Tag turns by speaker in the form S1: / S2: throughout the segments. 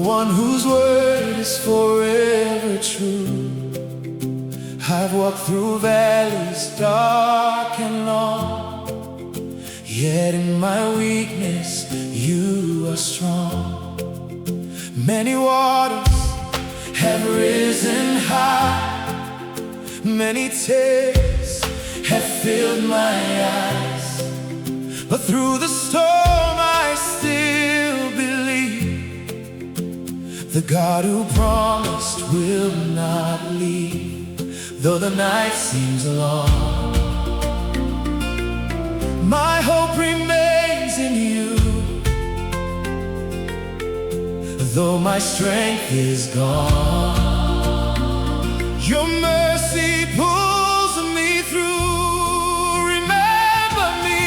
S1: one whose word is forever true. I've walked through valleys dark and long, yet in my weakness you are strong. Many waters have risen high, many tears have filled my eyes, but through the storm I still believe the God who promised will not leave. Though the night seems long, my hope remains in you. Though my strength is gone, your mercy pulls me through. Remember me,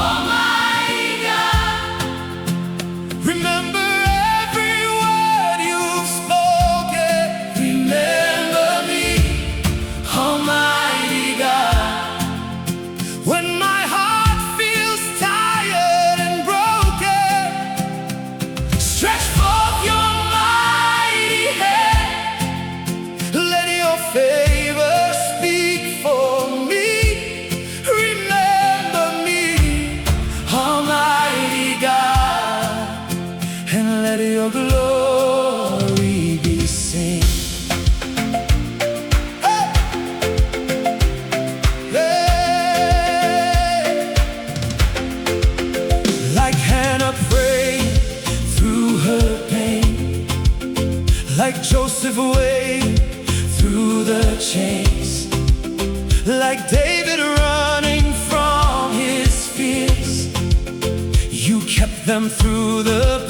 S1: Almighty God. Remember every word you've spoken. Remember me, Almighty God. When my heart feels tired and broken, stretch forth your mighty hand. Let your favor speak for me. Remember me, Almighty God, and let your glory be seen. Hey! Hey! Like Hannah prayed through her pain, like Joseph waited through the chains, like David running from his fears, you kept them through the